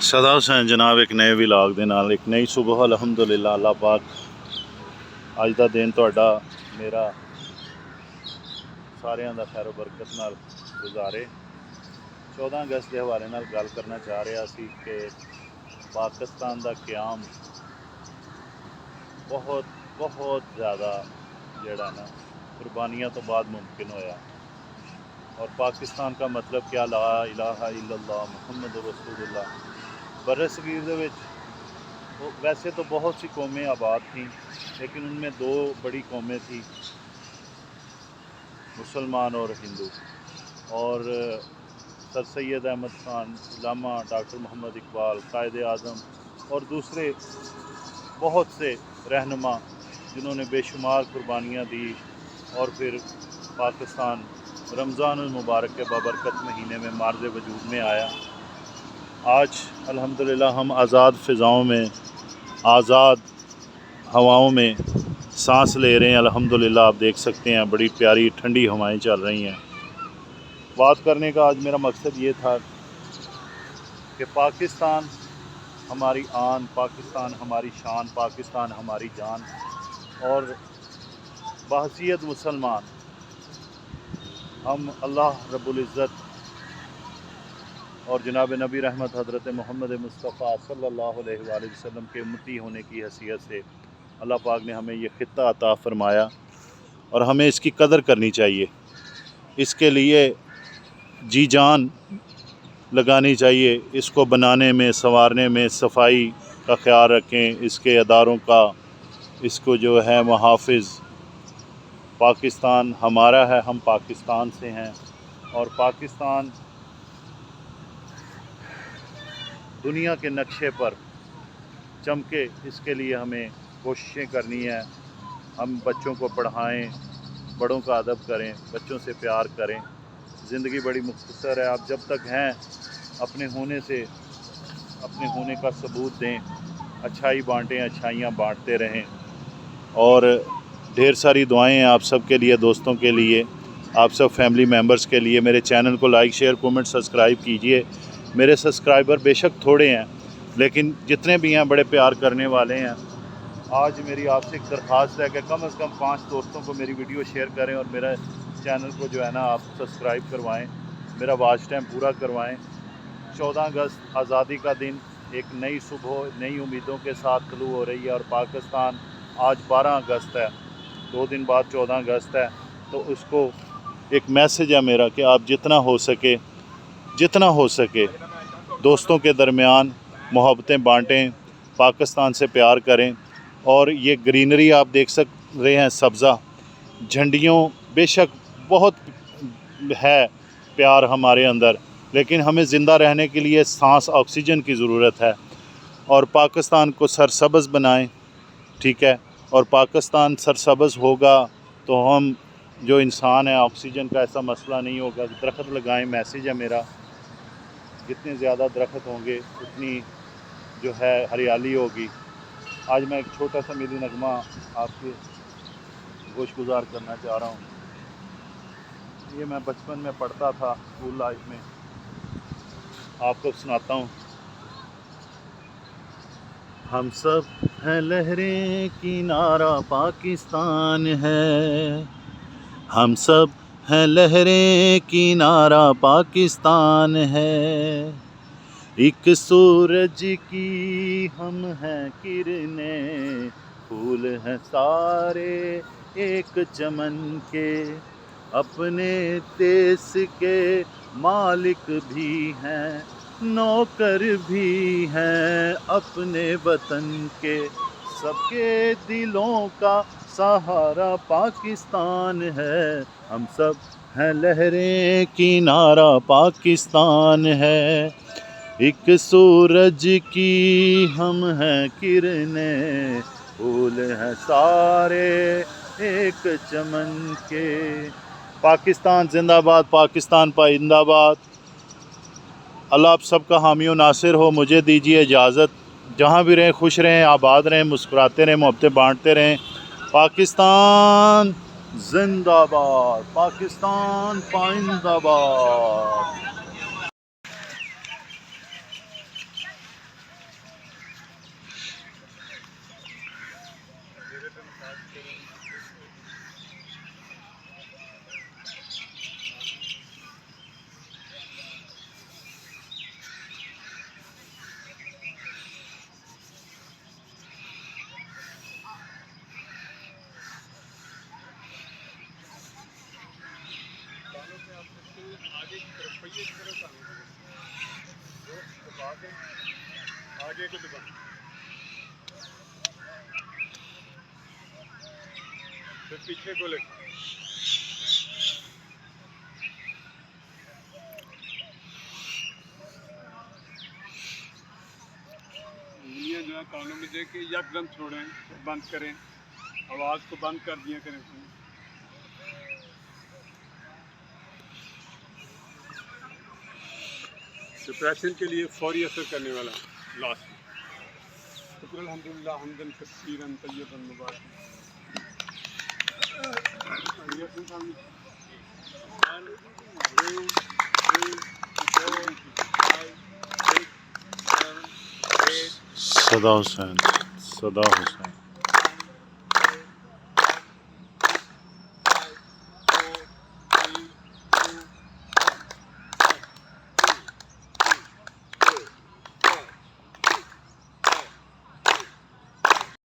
सदा हुसैन जनाब एक नए विलाग ਦੇ ਨਾਲ ਇੱਕ ਨਈ ਸੁਬਹ ਅਲਹਮਦੁਲਿਲਾ ਅੱਲਾਹ ਪਾਕ ਅੱਜ ਦਾ ਦਿਨ ਤੁਹਾਡਾ ਮੇਰਾ ਸਾਰਿਆਂ ਦਾ ਖੈਰ ਬਰਕਤ ਨਾਲ ਗੁਜ਼ਾਰੇ। 14 ਅਗਸਤ ਦੇ ਹਵਾਲੇ ਨਾਲ ਗੱਲ ਕਰਨਾ ਚਾਹ ਰਿਹਾ ਸੀ ਕਿ ਪਾਕਿਸਤਾਨ ਦਾ ਕਿਆਮ ਬਹੁਤ ज़्यादा ਜਿਹੜਾ ਨਾ ਕੁਰਬਾਨੀਆਂ ਤੋਂ ਬਾਅਦ ਮੁਮਕਿਨ ਹੋਇਆ। और पाकिस्तान का मतलब क्या ला इलाहा इल्लल्लाह मुहम्मद रसूलुल्लाह। बरसगीर दे विच वैसे तो बहुत सी कौमें आबाद थीं, लेकिन उनमें दो बड़ी कौमें थी, मुसलमान और हिंदू। और सर सैयद अहमद ख़ान, इलामा डॉक्टर मोहम्मद इकबाल, कायद आज़म और दूसरे बहुत से रहनुमा जिन्होंने बेशुमार कुर्बानियाँ दी और फिर पाकिस्तान रमज़ान मुबारक के बाबरकत महीने में मार्ज़ वजूद में आया। आज अल्हम्दुलिल्लाह हम आज़ाद फ़िज़ाओं में, आज़ाद हवाओं में सांस ले रहे हैं। अल्हम्दुलिल्लाह आप देख सकते हैं बड़ी प्यारी ठंडी हवाएं चल रही हैं। बात करने का आज मेरा मकसद ये था कि पाकिस्तान हमारी आन, पाकिस्तान हमारी शान, पाकिस्तान हमारी जान। और बहसीयत मुसलमान हम अल्लाह रब्बुल इज़्ज़त और जनाब नबी रहमत हज़रत मोहम्मद मुस्तफ़ा सल्लल्लाहु अलैहि वसल्लम के उम्मती होने की हैसियत से अल्लाह पाक ने हमें ये ख़ित्ता अता फ़रमाया और हमें इसकी कदर करनी चाहिए। इसके लिए जी जान लगानी चाहिए। इसको बनाने में, संवारने में सफाई का ख्याल रखें। इसके अदारों का, इसको जो है मुहाफ़िज़। पाकिस्तान हमारा है, हम पाकिस्तान से हैं और पाकिस्तान दुनिया के नक्शे पर चमके, इसके लिए हमें कोशिशें करनी है। हम बच्चों को पढ़ाएं, बड़ों का अदब करें, बच्चों से प्यार करें। ज़िंदगी बड़ी मुख्तसर है। आप जब तक हैं अपने होने से, अपने होने का सबूत दें, अच्छाई बांटें, अच्छाइयाँ बांटते रहें। और ढेर सारी दुआएं हैं आप सब के लिए, दोस्तों के लिए, आप सब फैमिली मेम्बर्स के लिए। मेरे चैनल को लाइक, शेयर, कमेंट, सब्सक्राइब कीजिए। मेरे सब्सक्राइबर बेशक थोड़े हैं, लेकिन जितने भी हैं बड़े प्यार करने वाले हैं। आज मेरी आपसे एक दरख्वास्त है कि कम से कम 5 दोस्तों को मेरी वीडियो शेयर करें और मेरा चैनल को जो है ना आप सब्सक्राइब करवाएं, मेरा वॉच टाइम पूरा करवाएं। 14 अगस्त आज़ादी का दिन, एक नई सुबह नई उम्मीदों के साथ तलू हो रही है। और पाकिस्तान आज 12 अगस्त है, 2 दिन बाद 14 अगस्त है। तो उसको एक मैसेज है मेरा कि आप जितना हो सके दोस्तों के दरमियान मोहब्बतें बांटें, पाकिस्तान से प्यार करें। और ये ग्रीनरी आप देख सक रहे हैं, सब्ज़ा झंडियों, बेशक बहुत है प्यार हमारे अंदर, लेकिन हमें ज़िंदा रहने के लिए सांस, ऑक्सीजन की ज़रूरत है। और पाकिस्तान को सरसब्ज़ बनाएं, ठीक है। और पाकिस्तान सरसब्ज़ होगा तो हम जो इंसान है, ऑक्सीजन का ऐसा मसला नहीं होगा। दरख्त लगाएं, मैसेज है मेरा। जितने ज़्यादा दरख्त होंगे उतनी जो है हरियाली होगी। आज मैं एक छोटा सा मेरी नगमा आपके गोशगुजार करना चाह रहा हूँ। ये मैं बचपन में पढ़ता था स्कूल लाइफ में, आपको सुनाता हूँ। हम सब हैं लहरें किनारा पाकिस्तान है, हम सब हैं लहरें किनारा पाकिस्तान है। एक सूरज की हम हैं किरणें, फूल हैं सारे एक चमन के, अपने देश के मालिक भी हैं, नौकर भी हैं अपने वतन के। सबके दिलों का सहारा पाकिस्तान है, हम सब हैं लहरें किनारा पाकिस्तान है। एक सूरज की हम हैं किरणें, फूल हैं सारे एक चमन के। पाकिस्तान जिंदाबाद, पाकिस्तान पाइंदाबाद। अल्लाह आप सबका हामी और नासिर हो। मुझे दीजिए इजाज़त। जहाँ भी रहें खुश रहें, आबाद रहें, मुस्कुराते रहें, मोहब्बतें बांटते रहें। पाकिस्तान जिंदाबाद, पाकिस्तान पाइंदाबाद। آگے کو دبا پھر پیچھے کو لے انگلیاں جو ہے کانوں میں دے کے یکدم چھوڑیں بند کریں آواز کو بند کر دیا کریں ڈپریشن کے لیے فوری اثر کرنے والا لاسٹ شکر الحمدللہ حمدن کثیرا طیبا مبارکا صدا حسین صدا حسین